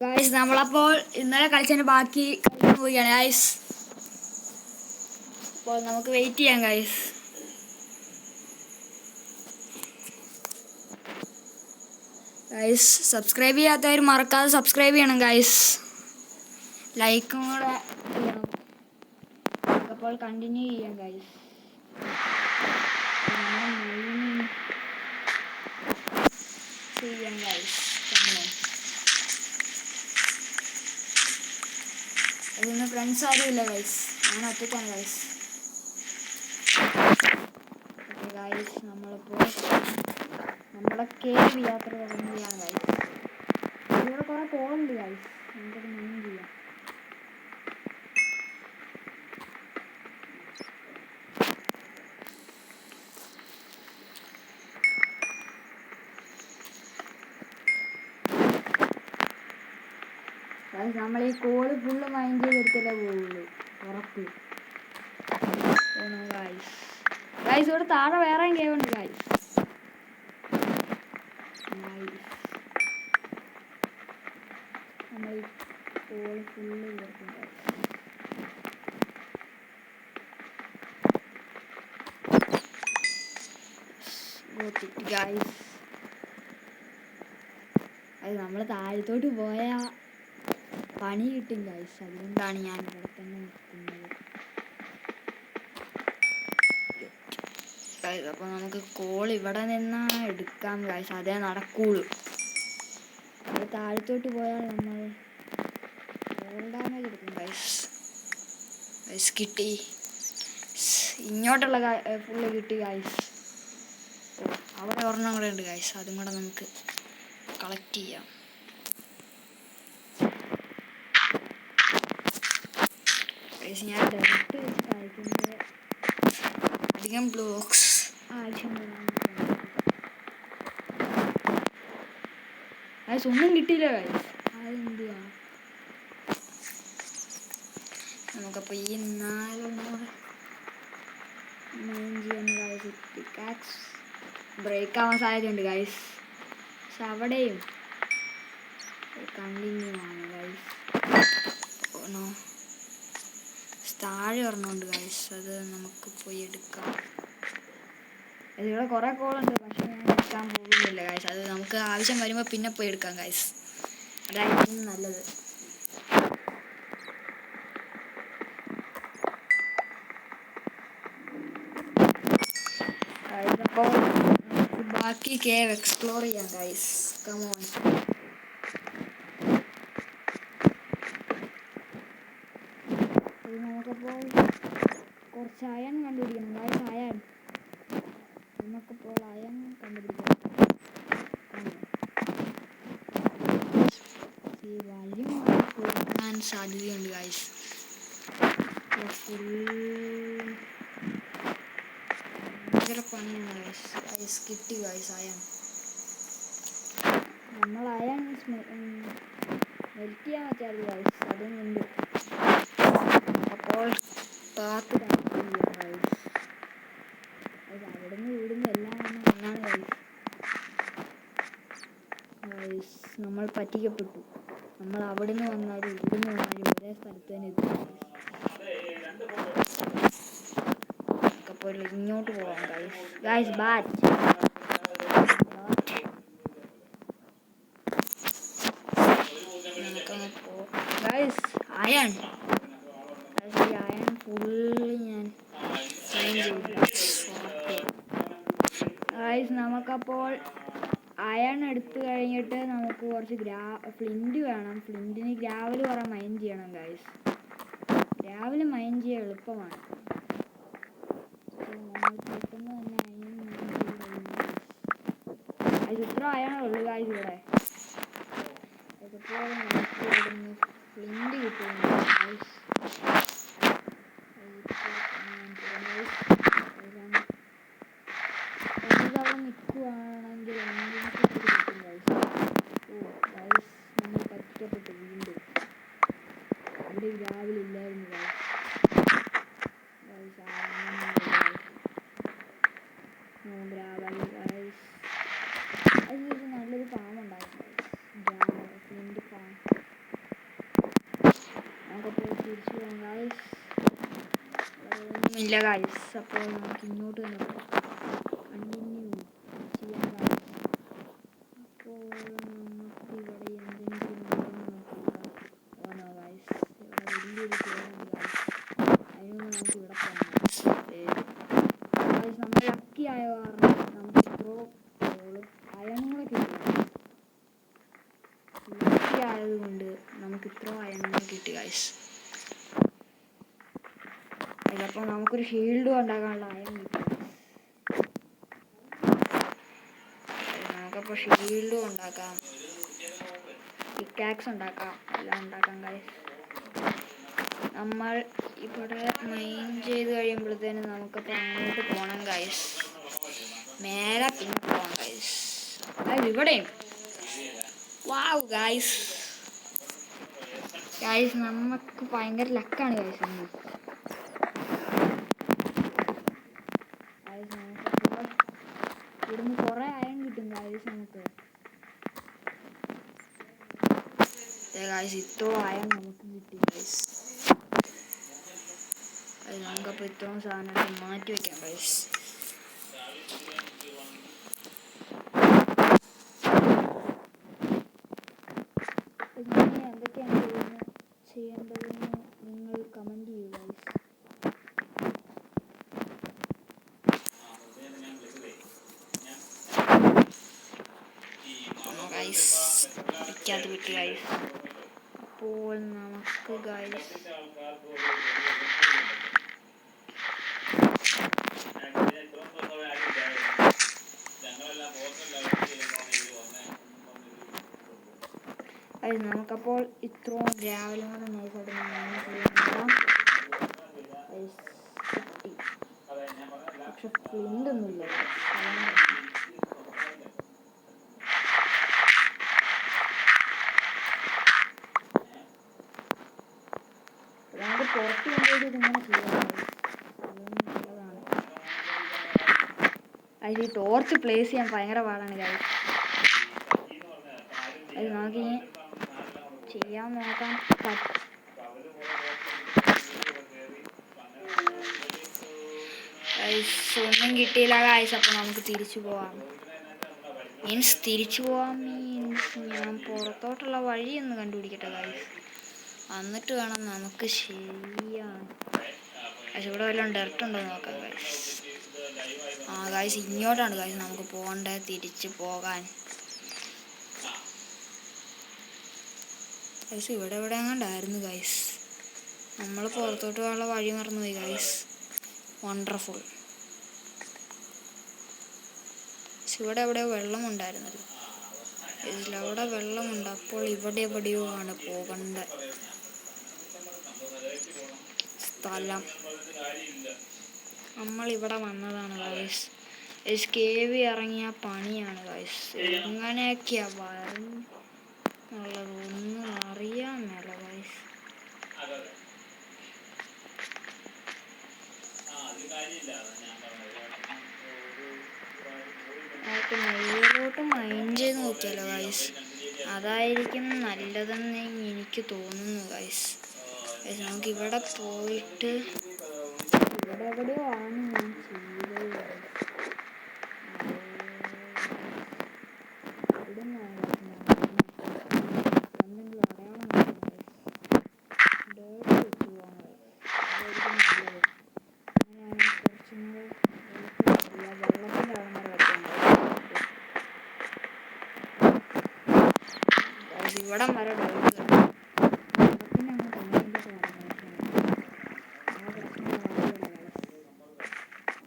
Guys നമ്മളപ്പോൾ ഇന്നലെ കളിച്ചതിന് ബാക്കി കളിക്കാൻ പോവുകയാണ് ഗൈസ്. അപ്പോൾ നമുക്ക് വെയിറ്റ് ചെയ്യാം ഗൈസ്. ഗൈസ് സബ്സ്ക്രൈബ് ചെയ്യാത്തവർ മറക്കാതെ സബ്സ്ക്രൈബ് ചെയ്യണം ഗൈസ്. ലൈക്കും കൂടെ ചെയ്യണം. അപ്പോൾ കണ്ടിന്യൂ ചെയ്യാം ഗൈസ്. ചെയ്യാം ഗൈസ്. അതിന് ഫ്രണ്ട്സ് ആരും ഇല്ല ഗൈസ്, ഞാൻ ഒറ്റയ്ക്കാണ് ഗൈസ്. ഓക്കെ ഗൈസ്, നമ്മളിപ്പോൾ നമ്മുടെ കേവ് യാത്ര തുടങ്ങുകയാണ് ഗൈസ്. ഇവിടെ കുറേ കോളുണ്ട് ഗൈസ്, നമുക്കത് മൈൻഡ് ചെയ്യാം. നമ്മൾ ഈ കോള് ഫുള്ള് മൈൻഡ് ചെയ്തെടുത്തല്ലേ പോവുള്ളൂ, ഉറപ്പ്. ഗൈസ് ഗൈസ് ഇവിടെ താഴെ വേറെയും കേവുണ്ട് ഗൈസ്. നമ്മൾ ഈ കോള് ഫുള്ള് ചേർക്കും ഗൈസ്. അത് നമ്മൾ താഴത്തോട്ട് പോയാൽ പണി കിട്ടും ഗൈസ്, അതുകൊണ്ടാണ് ഞാൻ ഇവിടെ തന്നെ നിൽക്കുന്നത്. അപ്പോൾ നമുക്ക് കോൾ ഇവിടെ നിന്നാണ് എടുക്കാം ഗൈസ്, അതേ നടക്കുള്ളൂ. അത് താഴത്തോട്ട് പോയാൽ നമ്മൾ കോൾ ഡാമേജ് എടുക്കും ഗൈസ്. ഗൈസ് കിട്ടി, ഇങ്ങോട്ടുള്ള ഫുള്ള് കിട്ടി ഗൈസ്. അവിടെ ഒരെണ്ണം കൂടെ ഉണ്ട് ഗൈസ്, അതും കൂടെ നമുക്ക് കളക്ട് ചെയ്യാം. ഞാൻ ഡയറക്റ്റ് വെച്ച് കളിക്കുന്നത് അധികം ബ്ലോക്സ് ആവശ്യമുള്ളതാണ്. ഗൈസ് ഒന്നും കിട്ടിയില്ല ഗൈസ്, അതെന്തുവാ. നമുക്കപ്പോൾ ഈ 4 മെയിൻ ചെയ്യുന്ന ഗൈസ്. പിക്കാക്സ് ബ്രേക്ക് ആവാൻ സാധ്യതയുണ്ട് ഗൈസ്, പക്ഷെ അവിടെയും കണ്ടിന്യൂ ആണ് ഗൈസ്. താഴെ ഒരെണ്ണമുണ്ട് ഗൈസ്, അത് നമുക്ക് പോയി എടുക്കാം. ഇതിവിടെ കുറേ കോളുണ്ട്, പക്ഷെ ഞാൻ എടുക്കാൻ പോകുന്നില്ല ഗൈസ്. അത് നമുക്ക് ആവശ്യം വരുമ്പോൾ പിന്നെ പോയി എടുക്കാം ഗൈസ്, അതായിരിക്കും നല്ലത്. അപ്പോൾ ബാക്കി കേവ് എക്സ്പ്ലോർ ചെയ്യാം ഗൈസ്. കമോൺ. നമുക്കപ്പോൾ കുറച്ച് അയൺ കണ്ടുപിടിക്കണം ഗൈസ്. നമുക്കിപ്പോൾ അയൺ കണ്ടുപിടിക്കണം. വഴി പോകാൻ സാധ്യതയുണ്ട് ഗൈസ്. ഭയങ്കര പണിയാണ് ഗൈസ്. കിട്ടി ഗൈസ് അയൺ. നമ്മൾ അയൺ മെൽറ്റ് ചെയ്യാൻ വെച്ചാൽ ഗൈസ്, അതും ഉണ്ട്. അപ്പോൾ പാത്ത് കണക്ട് ചെയ്യാം ഗൈസ്. അവിടുന്ന് ഇവിടുന്ന് എല്ലാം ഒന്നാണ് ഗൈസ്. നമ്മൾ പറ്റിക്കപ്പെട്ടു. നമ്മൾ അവിടുന്ന് വന്നാലും ഇവിടുന്ന് വന്നാലും ഒരേ സ്ഥലത്ത് തന്നെ എത്തും. അപ്പോൾ ഇങ്ങോട്ട് പോകാം guys. Guys bat guys. Iron full ഞാൻ ഗൈസ്. നമുക്കപ്പോൾ അയൺ എടുത്തു കഴിഞ്ഞിട്ട് നമുക്ക് കുറച്ച് ഫ്ലിൻറ്റ് വേണം. ഫ്ലിൻറ്റിന് ഗ്രാവൽ കുറേ മൈൻ ചെയ്യണം ഗൈസ്. ഗ്രാവൽ മൈൻ ചെയ്യാൻ എളുപ്പമാണ്. നമ്മൾ പെട്ടെന്ന് തന്നെ അയൺ ഇത്ര അയണുള്ളൂ ഗൈസ് ഇവിടെ. അതുപോലെ നമുക്ക് ഇവിടുന്ന് ഫ്ലിൻറ്റ് കിട്ടുന്നു ഗൈസ്. അവിടെ നിൽക്കുവാണെങ്കിൽ കിട്ടും ഗൈസ്. ഗൈസ് നമ്മൾ പറ്റിക്കപ്പെട്ടു വീണ്ടും. അവിടെ ഗ്രാവൽ ഇല്ലായിരുന്നു ഗൈസ്. Gravel guys. അത് നല്ലൊരു ഫാം ഉണ്ടായിരുന്നു ഗൈസ്, ഫ്ലിൻറ്റ് ഫാം. ഗൈസ് ഒന്നുമില്ല ഗൈസ്. അപ്പോൾ നമുക്ക് ഇങ്ങോട്ട് തന്നെ കണ്ടിന്യൂ ചെയ്യാം ഗൈസ്. അപ്പോൾ നമുക്ക് ഇവിടെ എന്തെങ്കിലും നോക്കാം. ഓനോ ഗൈസ് ഇവിടെ വലിയൊരു കേറുണ്ട് ഗൈസ്. അതിനൊന്ന് നമുക്ക് ഇവിടെ പോകാം ഗൈസ്. നമ്മൾ ലക്കി ആയ കാരണം നമുക്ക് ഇത്രോ അയണങ്ങളെ കിട്ടി. ലക്കി ആയതുകൊണ്ട് നമുക്ക് ഇത്രോ അയണങ്ങൾ കിട്ടി ഗൈസ്. അപ്പോൾ നമുക്കൊരു ഷീൽഡും ഉണ്ടാക്കാനുള്ള അയം കിട്ടി. നമുക്കപ്പോൾ ഷീൽഡും ഉണ്ടാക്കാം, പിക്കാക്സ് ഉണ്ടാക്കാം, എല്ലാം ഉണ്ടാക്കാം ഗൈസ്. നമ്മൾ ഇവിടെ മൈൻ ചെയ്ത് കഴിയുമ്പോഴത്തേനും നമുക്കപ്പോൾ അങ്ങോട്ട് പോകണം ഗൈസ്. മേലെ പിന്നെ പോകാം ഗൈസ്. അതായത് ഇവിടെയും വാവ് ഗൈസ്. ഗൈസ് നമുക്ക് ഭയങ്കര ലക്കാണ് ഗൈസ്. ഇവിടുന്ന് കുറെ അയൺ കിട്ടും ഗൈസ് നമുക്ക്. ഗൈസ് ഇത്രോ അയൺ നമുക്ക് കിട്ടി ഗൈസ്. അത് നമുക്കപ്പോൾ ഇത്രയും സാധനമൊക്കെ മാറ്റി വെക്കാം ഗൈസ്. എന്തൊക്കെയാണ് ചെയ്യേണ്ടതെന്ന് നിങ്ങൾ കമൻറ്റ് ചെയ്യൂ ഗൈസ്. പിടിക്കാതെ വിട്ടു ഗൈസ്. അപ്പോൾ നമുക്ക് ഗൈസ് നമുക്കപ്പോൾ ഇത്രയും രാവിലെ കൂടെ നോക്കട്ടെ. പക്ഷെ ഫ്ലിൻ്റൊന്നുമില്ല. നമുക്ക് പുറത്ത് കൊണ്ടുപോയിട്ട് ഇതിങ്ങനെ ചെയ്യാം. നല്ലതാണ്. അതിൽ ഈ ടോർച്ച് പ്ലേസ് ചെയ്യാൻ ഭയങ്കര പാടാണ് കാര്യം. അത് നമുക്കിനി ചെയ്യാൻ നോക്കാം. ഒന്നും കിട്ടിയില്ല ഗൈസ്. അപ്പോൾ നമുക്ക് തിരിച്ചു പോവാം. തിരിച്ചു പോവാം മീൻസ് ഞാൻ പുറത്തോട്ടുള്ള വഴിയൊന്ന് കണ്ടുപിടിക്കട്ടെ ഗൈസ്. എന്നിട്ട് വേണം നമുക്ക് ചെയ്യാൻ. ഗൈസ് ഇവിടെ വല്ലതും ഡെർട്ടുണ്ടോ നോക്കാം ഗൈസ്. ഗൈസ് ഇങ്ങോട്ടാണ് ഗൈസ് നമുക്ക് പോകേണ്ടത്, തിരിച്ച് പോകാൻ. ഗൈസ് ഇവിടെ എവിടെ എങ്ങാണ്ടായിരുന്നു ഗൈസ്. നമ്മൾ പുറത്തോട്ട് പോകാനുള്ള വഴി മറന്നുപോയി ഗൈസ്. വണ്ടർഫുൾ. ഇവിടെ എവിടെയോ വെള്ളമുണ്ടായിരുന്നല്ലോ. ഇതിലവിടെ വെള്ളമുണ്ട്. അപ്പോൾ ഇവിടെ എവിടെയോ ആണ് പോകേണ്ട സ്ഥലം. നമ്മളിവിടെ വന്നതാണ് ഗൈസ്. കേവി ഇറങ്ങിയ പണിയാണ് ഗൈസ്. എങ്ങനെയൊക്കെയാ വരുന്നുള്ളതൊന്നും അറിയാൻ മേല ഗൈസ്. നമുക്ക് മേലോട്ട് മൈൻ ചെയ്ത് നോക്കിയാലോ ഗൈസ്. അതായിരിക്കും നല്ലതെന്ന് എനിക്ക് തോന്നുന്നു ഗൈസ്. നമുക്ക് ഇവിടെ പോയിട്ട് ഇവിടെ എവിടെയോ ആണ് ഞാൻ ചെയ്തത്. എന്തെങ്കിലും അടയാളം ഡേർട്ട് വെച്ച് പോകാൻ അതായിരിക്കും നല്ലത്. അങ്ങനെയാണ് കുറച്ചും കൂടെ വെള്ളത്തിൻ്റെ അവിടെ വെക്കാൻ ഇവിടം വരെ ഡേർട്ട് വെള്ളത്തിൻ്റെ അങ്ങ് കണ്ടതിൻ്റെ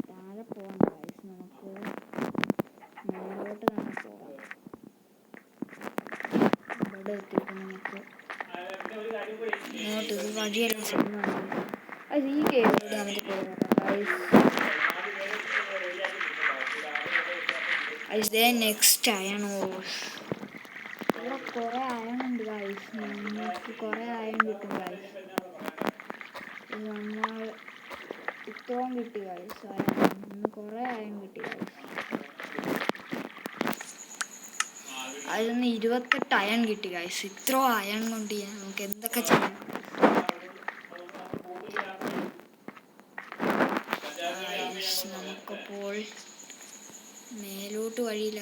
താഴെ പോകാൻ ഗൈസ്. നമുക്ക് മേലോട്ട് തന്നെ പോകാം. ഇവിടെ എത്തിയിട്ട് നമുക്ക് ഇങ്ങോട്ട് ഇത് വഴിയെല്ലാം ചെയ്യുന്നതാണ്. അത് ഈ കേവിലൂടെ നമുക്ക് പോകാം ഗൈസ്. Next iron ഓർസ്. ഇവിടെ കുറേ അയൺ ഉണ്ട് ഗൈസ്. നമുക്ക് കുറേ അയൺ കിട്ടും ഗൈസ്. നമ്മൾ ഇത്രയും കിട്ടി ഗൈസ്. അയൺ കുറേ അയൺ കിട്ടി ഗൈസ്. അതിൽ 28 അയൺ കിട്ടി ഗൈസ്. ഇത്രയും അയൺ കൊണ്ട് നമുക്ക് എന്തൊക്കെ ചെയ്യാം. മേലോട്ട് വഴിയില്ല.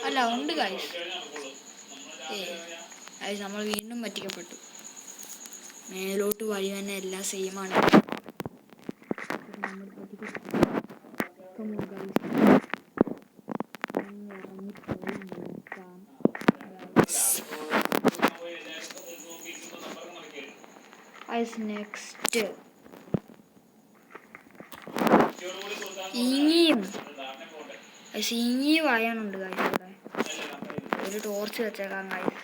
അല്ല ഉണ്ട് ഗൈസ്. ഗൈസ് നമ്മൾ വീണ്ടും പറ്റിക്കപ്പെട്ടു. മേലോട്ട് വഴി തന്നെ എല്ലാം സെയിമാണ്. നെക്സ്റ്റ് ഇനിയും വായാനുണ്ട് ഗൈസ്. ഇവിടെ ഒരു ടോർച്ച് വെച്ചേക്കാം ഗൈസ്.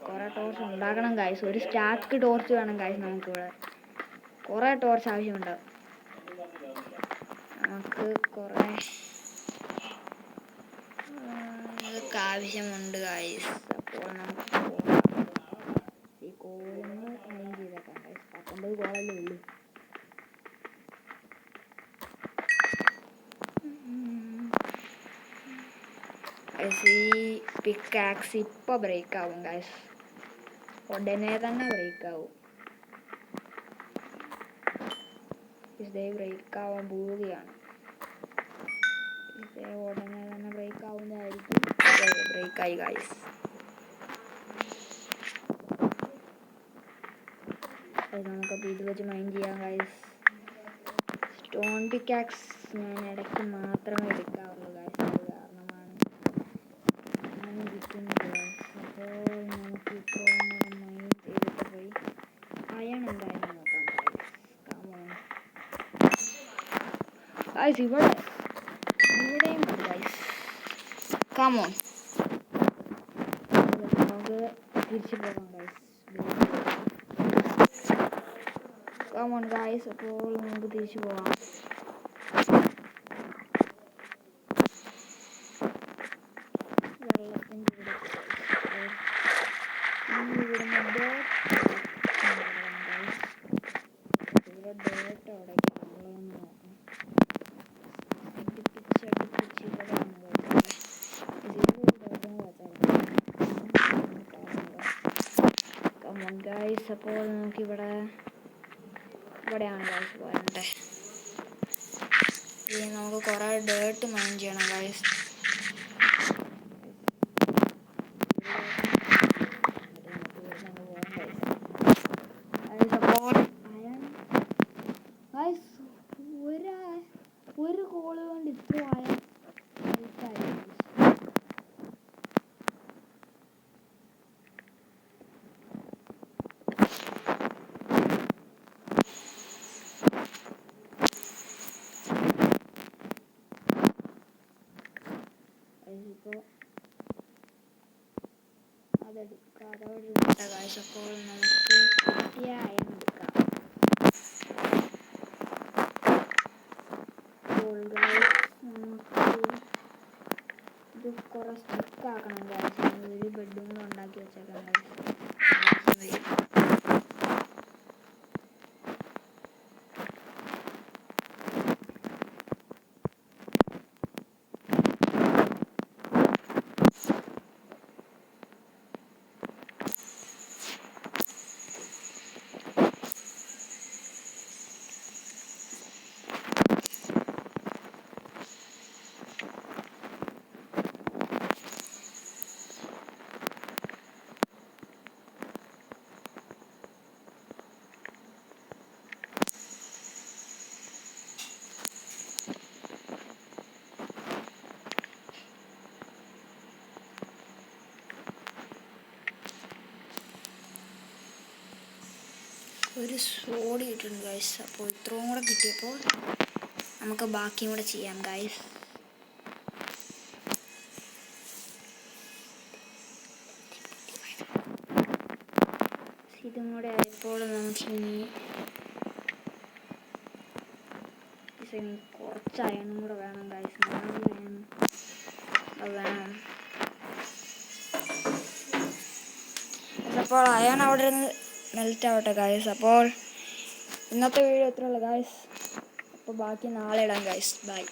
കുറെ ടോർച്ച് ഉണ്ടാക്കണം ഗൈസ്. ഒരു സ്റ്റാക്ക് ടോർച്ച് വേണം ഗൈസ്. നമുക്കിവിടെ കുറെ ടോർച്ച് ആവശ്യമുണ്ട്. നമുക്ക് കുറെ ഇതൊക്കെ ആവശ്യമുണ്ട് ഗൈസ്. അപ്പോൾ നമുക്ക് ഈ കോളങ്ങൾ ക്ലീൻ ചെയ്തേക്കാം ഗൈസ്. 19 കോളല്ലേ ഉള്ളൂ. ഈ പിക്കാക്സ് ഇപ്പോൾ ബ്രേക്ക് ആവും ഗൈസ്. ഉടനെ തന്നെ ബ്രേക്ക് ആവും. ഇതേ ബ്രേക്ക് ആവാൻ പോവുകയാണ്. ഇതേ ഉടനെ തന്നെ ബ്രേക്ക് ആവുന്നതായിരിക്കും. ബ്രേക്കായി ഗൈസ്. നമുക്കപ്പോൾ ഇത് വെച്ച് മൈൻഡ് ചെയ്യാം ഗൈസ്. സ്റ്റോൺ പിക്കാക്സ് ഞാൻ ഇടയ്ക്ക് മാത്രമേ എടുക്കാറുള്ളൂ ഗൈസ്. അത് കാരണമാണ് ഞാൻ ഇരിക്കുന്നത് ഗൈസ്. അപ്പോൾ നമുക്ക് ഇത്രയും കൂടെ മൈൻഡ് ചെയ്തിട്ട് പോയി അയൺ എന്തായാലും നോക്കാം ഗൈസ്. ഇവിടെയും ഉണ്ട് ഗൈസ്. കമോൺ നമുക്ക് തിരിച്ചു പോകാം ഗൈസ്. Come on guys. അപ്പോൾ നമുക്ക് തിരിച്ചു പോകാം. വെള്ളത്തിൻ്റെ ഇവിടെ ഡേറ്റ് അവിടെ നോക്കാം. അടുപ്പിച്ച് ഇവിടെയാണ് കമോൺ ഗൈസ്. അപ്പോൾ നമുക്കിവിടെ ഇവിടെയാണ് ഗൈസ് പോരണ്ടേ. ഇനി നമുക്ക് കുറേ ഡേർട്ട് മൈൻഡ് ചെയ്യണം ഗൈസ്. ഒരു കോള് കൊണ്ട് ഇത്ര ആയ ഇപ്പോൾ അതെടുക്കാതെ ഗൈസ്. അപ്പോൾ നമുക്ക് കിട്ടിയ അയൺ എടുക്കാം. ഇത് കുറെ സ്റ്റിക്കാക്കണം ഗൈസ്. ഒരു ബെഡും കൂടെ ഉണ്ടാക്കി വെച്ചേക്കാം ഗൈസ്. ഒരു സോഡ് കിട്ടുന്നുണ്ട് ഗൈസ്. അപ്പോൾ ഇത്രയും കൂടെ കിട്ടിയപ്പോൾ നമുക്ക് ബാക്കിയും കൂടെ ചെയ്യാം ഗൈസ്. ഇതും കൂടെ ആയപ്പോൾ നമുക്കിനി കുറച്ച് അയണും കൂടെ വേണം ഗൈസ്. അത് വേണം. അപ്പോൾ അയൺ അവിടെ നിന്ന് മെൽറ്റ് ആവട്ടെ ഗൈസ്. അപ്പോൾ ഇന്നത്തെ വീഡിയോ ഇത്രയുള്ളൂ ഗൈസ്. അപ്പോൾ ബാക്കി നാളെ ഇടാം ഗൈസ്. ബൈ.